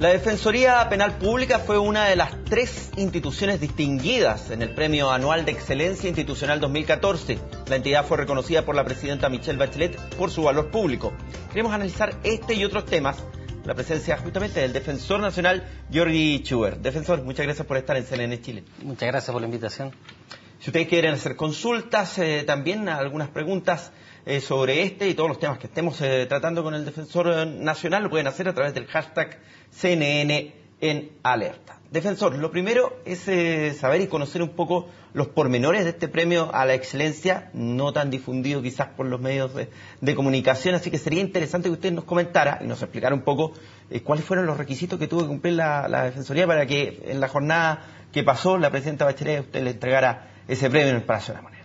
La Defensoría Penal Pública fue una de las 3 instituciones distinguidas en el Premio Anual de Excelencia Institucional 2014. La entidad fue reconocida por la presidenta Michelle Bachelet por su valor público. Queremos analizar este y otros temas. La presencia justamente del Defensor Nacional, Jordi Schubert. Defensor, muchas gracias por estar en CNN Chile. Muchas gracias por la invitación. Si ustedes quieren hacer consultas, también algunas preguntas sobre este y todos los temas que estemos tratando con el Defensor Nacional, lo pueden hacer a través del hashtag CNN en alerta. Defensor, lo primero es saber y conocer un poco los pormenores de este premio a la excelencia, no tan difundido quizás por los medios de comunicación, así que sería interesante que usted nos comentara y nos explicara un poco cuáles fueron los requisitos que tuvo que cumplir la Defensoría para que en la jornada que pasó la presidenta Bachelet usted le entregara ese premio en el Palacio de la Moneda.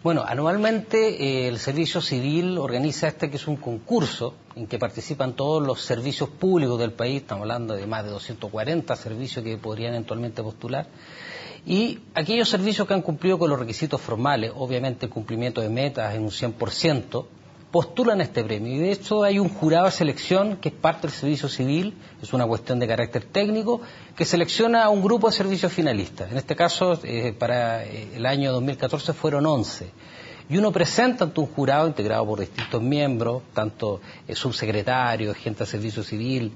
Bueno, anualmente el Servicio Civil organiza que es un concurso en que participan todos los servicios públicos del país. Estamos hablando de más de 240 servicios que podrían eventualmente postular. Y aquellos servicios que han cumplido con los requisitos formales, obviamente el cumplimiento de metas en un 100%, postulan este premio. Y de hecho hay un jurado de selección que es parte del Servicio Civil, es una cuestión de carácter técnico, que selecciona a un grupo de servicios finalistas. En este caso, para el año 2014 fueron 11. Y uno presenta ante un jurado integrado por distintos miembros, tanto subsecretarios, gente de Servicio Civil,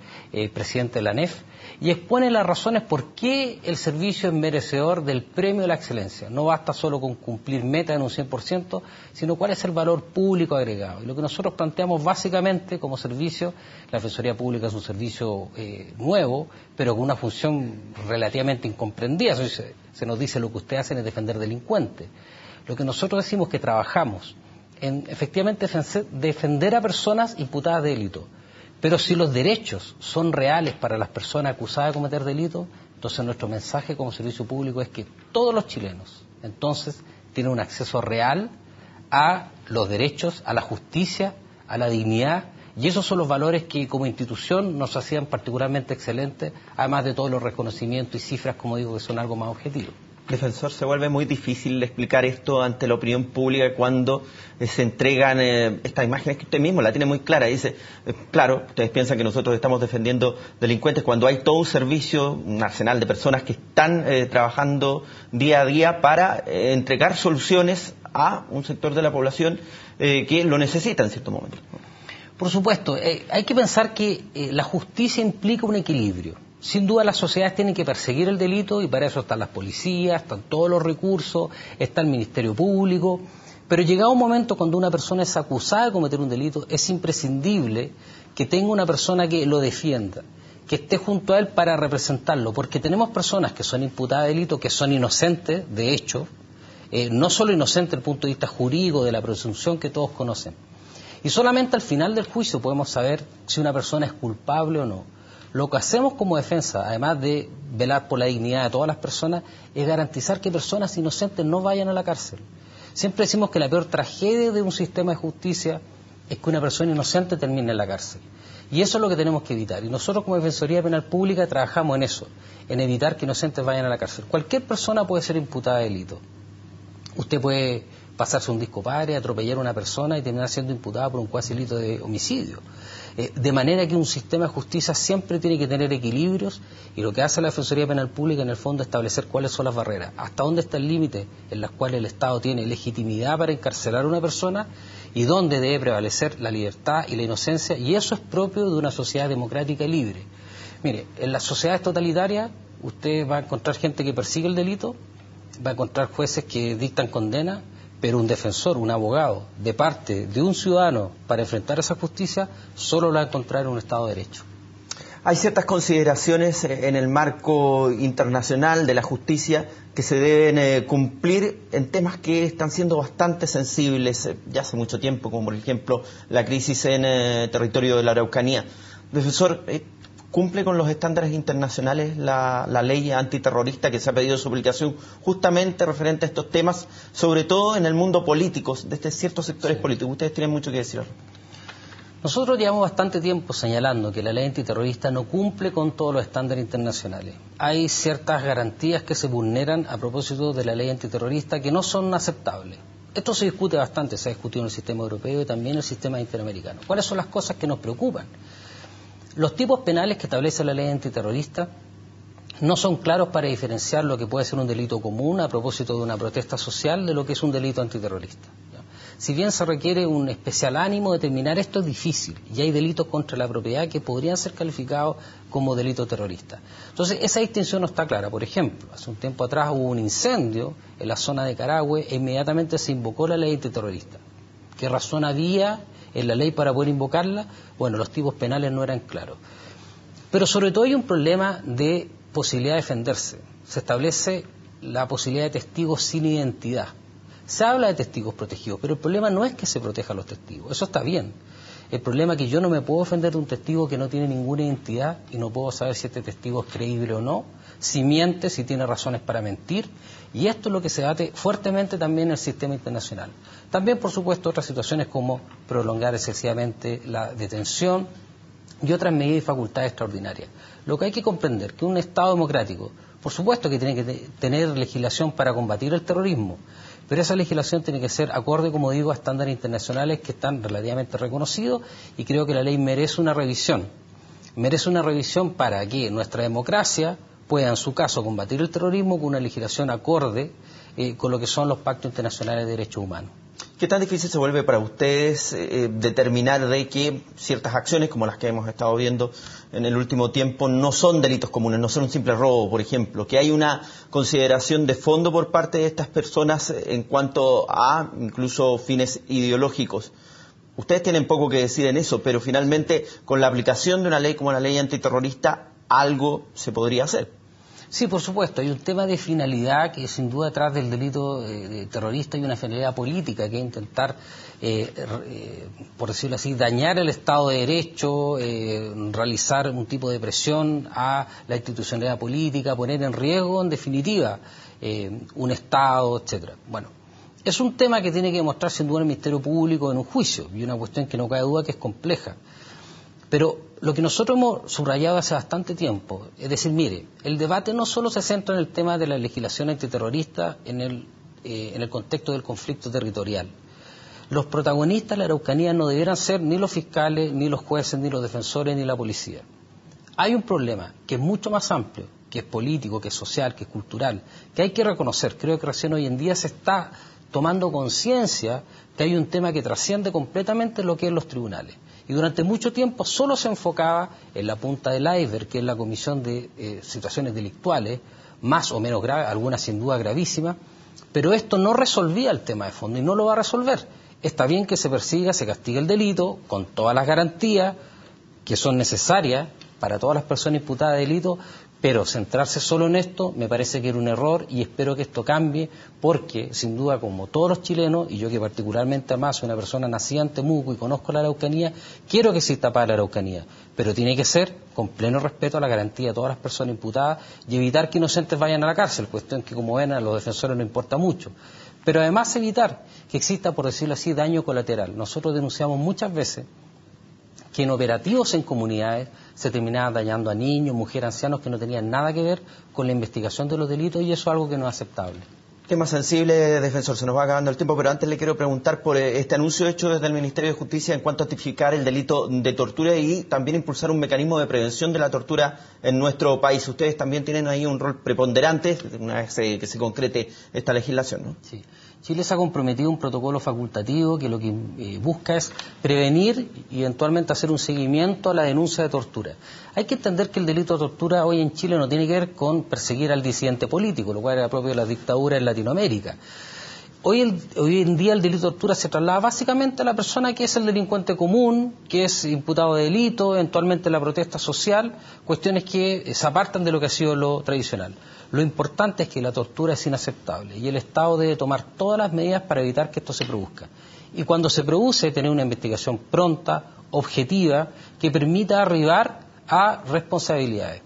presidente de la ANEF, y expone las razones por qué el servicio es merecedor del premio de la excelencia. No basta solo con cumplir metas en un 100%, sino cuál es el valor público agregado. Y lo que nosotros planteamos básicamente como servicio, la Defensoría Pública es un servicio nuevo, pero con una función relativamente incomprendida. Se nos dice lo que ustedes hacen es defender delincuentes. Lo que nosotros decimos que trabajamos en efectivamente defender a personas imputadas de delito. Pero si los derechos son reales para las personas acusadas de cometer delito, entonces nuestro mensaje como servicio público es que todos los chilenos entonces tienen un acceso real a los derechos, a la justicia, a la dignidad, y esos son los valores que como institución nos hacían particularmente excelentes, además de todos los reconocimientos y cifras, como digo, que son algo más objetivo. Defensor, se vuelve muy difícil explicar esto ante la opinión pública cuando se entregan estas imágenes que usted mismo la tiene muy clara. Dice, claro, ustedes piensan que nosotros estamos defendiendo delincuentes cuando hay todo un servicio, un arsenal de personas que están trabajando día a día para entregar soluciones a un sector de la población que lo necesita en cierto momento. Por supuesto, hay que pensar que la justicia implica un equilibrio. Sin duda las sociedades tienen que perseguir el delito y para eso están las policías, están todos los recursos, está el Ministerio Público, pero llegado un momento cuando una persona es acusada de cometer un delito, es imprescindible que tenga una persona que lo defienda, que esté junto a él para representarlo, porque tenemos personas que son imputadas de delito, que son inocentes, de hecho, no solo inocentes desde el punto de vista jurídico, de la presunción que todos conocen. Y solamente al final del juicio podemos saber si una persona es culpable o no. Lo que hacemos como defensa, además de velar por la dignidad de todas las personas, es garantizar que personas inocentes no vayan a la cárcel. Siempre decimos que la peor tragedia de un sistema de justicia es que una persona inocente termine en la cárcel. Y eso es lo que tenemos que evitar. Y nosotros como Defensoría Penal Pública trabajamos en eso, en evitar que inocentes vayan a la cárcel. Cualquier persona puede ser imputada de delito. Usted puede pasarse un disco padre, atropellar a una persona y terminar siendo imputada por un cuasi delito de homicidio. De manera que un sistema de justicia siempre tiene que tener equilibrios y lo que hace la Defensoría Penal Pública en el fondo es establecer cuáles son las barreras, hasta dónde está el límite en las cuales el Estado tiene legitimidad para encarcelar a una persona y dónde debe prevalecer la libertad y la inocencia, y eso es propio de una sociedad democrática y libre. Mire, en las sociedades totalitarias usted va a encontrar gente que persigue el delito, va a encontrar jueces que dictan condena, pero un defensor, un abogado, de parte de un ciudadano para enfrentar esa justicia, solo lo va a encontrar en un Estado de Derecho. Hay ciertas consideraciones en el marco internacional de la justicia que se deben cumplir en temas que están siendo bastante sensibles ya hace mucho tiempo, como por ejemplo la crisis en territorio de la Araucanía. Defensor, ¿cumple con los estándares internacionales la ley antiterrorista que se ha pedido su aplicación justamente referente a estos temas, sobre todo en el mundo político, desde ciertos sectores políticos? Ustedes tienen mucho que decir. Nosotros llevamos bastante tiempo señalando que la ley antiterrorista no cumple con todos los estándares internacionales. Hay ciertas garantías que se vulneran a propósito de la ley antiterrorista que no son aceptables. Esto se discute bastante, se ha discutido en el sistema europeo y también en el sistema interamericano. ¿Cuáles son las cosas que nos preocupan? Los tipos penales que establece la ley antiterrorista no son claros para diferenciar lo que puede ser un delito común a propósito de una protesta social de lo que es un delito antiterrorista. Si bien se requiere un especial ánimo, determinar esto es difícil, y hay delitos contra la propiedad que podrían ser calificados como delito terrorista. Entonces, esa distinción no está clara. Por ejemplo, hace un tiempo atrás hubo un incendio en la zona de Carahue e inmediatamente se invocó la ley antiterrorista. ¿Qué razón había en la ley para poder invocarla? Bueno, los tipos penales no eran claros. Pero sobre todo hay un problema de posibilidad de defenderse. Se establece la posibilidad de testigos sin identidad. Se habla de testigos protegidos, pero el problema no es que se protejan los testigos, eso está bien. El problema es que yo no me puedo defender de un testigo que no tiene ninguna identidad y no puedo saber si este testigo es creíble o no, si miente, si tiene razones para mentir, y esto es lo que se debate fuertemente también en el sistema internacional. También, por supuesto, otras situaciones como prolongar excesivamente la detención y otras medidas y facultades extraordinarias. Lo que hay que comprender que un Estado democrático, por supuesto que tiene que tener legislación para combatir el terrorismo, pero esa legislación tiene que ser acorde, como digo, a estándares internacionales que están relativamente reconocidos, y creo que la ley merece una revisión. Merece una revisión para que nuestra democracia pueda, en su caso, combatir el terrorismo con una legislación acorde con lo que son los pactos internacionales de derechos humanos. ¿Qué tan difícil se vuelve para ustedes determinar de que ciertas acciones, como las que hemos estado viendo en el último tiempo, no son delitos comunes, no son un simple robo, por ejemplo? Que hay una consideración de fondo por parte de estas personas en cuanto a incluso fines ideológicos. Ustedes tienen poco que decir en eso, pero finalmente con la aplicación de una ley como la ley antiterrorista, algo se podría hacer. Sí, por supuesto, hay un tema de finalidad que sin duda detrás del delito terrorista hay una finalidad política, que es intentar, por decirlo así, dañar el Estado de Derecho, realizar un tipo de presión a la institucionalidad política, poner en riesgo, en definitiva, un Estado, etcétera. Bueno, es un tema que tiene que demostrar sin duda el Ministerio Público en un juicio, y una cuestión que no cabe duda que es compleja. Pero lo que nosotros hemos subrayado hace bastante tiempo, es decir, mire, el debate no solo se centra en el tema de la legislación antiterrorista en el contexto del conflicto territorial. Los protagonistas de la Araucanía no debieran ser ni los fiscales, ni los jueces, ni los defensores, ni la policía. Hay un problema que es mucho más amplio, que es político, que es social, que es cultural, que hay que reconocer. Creo que recién hoy en día se está tomando conciencia que hay un tema que trasciende completamente lo que es los tribunales. Y durante mucho tiempo solo se enfocaba en la punta del iceberg, que es la comisión de situaciones delictuales, más o menos graves, algunas sin duda gravísimas, pero esto no resolvía el tema de fondo y no lo va a resolver. Está bien que se persiga, se castigue el delito, con todas las garantías que son necesarias para todas las personas imputadas de delito, pero centrarse solo en esto me parece que era un error, y espero que esto cambie, porque sin duda, como todos los chilenos, y yo que particularmente además soy una persona nacida en Temuco y conozco la Araucanía, quiero que exista paz en la Araucanía, pero tiene que ser con pleno respeto a la garantía de todas las personas imputadas y evitar que inocentes vayan a la cárcel, cuestión que, como ven, a los defensores no importa mucho. Pero además evitar que exista, por decirlo así, daño colateral. Nosotros denunciamos muchas veces que en operativos en comunidades se terminaban dañando a niños, mujeres, ancianos que no tenían nada que ver con la investigación de los delitos, y eso es algo que no es aceptable. Tema sensible, defensor, se nos va acabando el tiempo, pero antes le quiero preguntar por este anuncio hecho desde el Ministerio de Justicia en cuanto a tipificar el delito de tortura y también impulsar un mecanismo de prevención de la tortura en nuestro país. Ustedes también tienen ahí un rol preponderante una vez que se concrete esta legislación, ¿no? Sí. Chile se ha comprometido a un protocolo facultativo que lo que busca es prevenir y eventualmente hacer un seguimiento a la denuncia de tortura. Hay que entender que el delito de tortura hoy en Chile no tiene que ver con perseguir al disidente político, lo cual era propio de las dictaduras en Latinoamérica. Hoy en día el delito de tortura se traslada básicamente a la persona que es el delincuente común, que es imputado de delito, eventualmente la protesta social, cuestiones que se apartan de lo que ha sido lo tradicional. Lo importante es que la tortura es inaceptable y el Estado debe tomar todas las medidas para evitar que esto se produzca. Y cuando se produce, tener una investigación pronta, objetiva, que permita arribar a responsabilidades.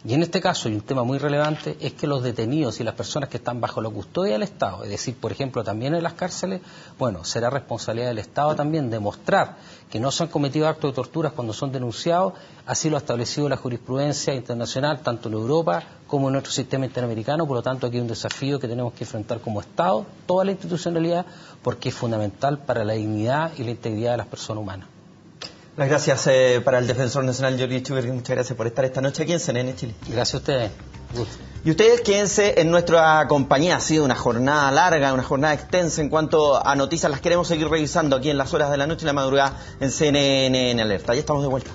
Y en este caso, y un tema muy relevante, es que los detenidos y las personas que están bajo la custodia del Estado, es decir, por ejemplo, también en las cárceles, bueno, será responsabilidad del Estado también demostrar que no se han cometido actos de tortura cuando son denunciados. Así lo ha establecido la jurisprudencia internacional, tanto en Europa como en nuestro sistema interamericano. Por lo tanto, aquí hay un desafío que tenemos que enfrentar como Estado, toda la institucionalidad, porque es fundamental para la dignidad y la integridad de las personas humanas. Las gracias para el defensor nacional Jordi Echeverri, muchas gracias por estar esta noche aquí en CNN Chile. Gracias a ustedes. Y ustedes quédense en nuestra compañía. Ha sido una jornada larga, una jornada extensa en cuanto a noticias. Las queremos seguir revisando aquí en las horas de la noche y la madrugada en CNN en Alerta. Ya estamos de vuelta.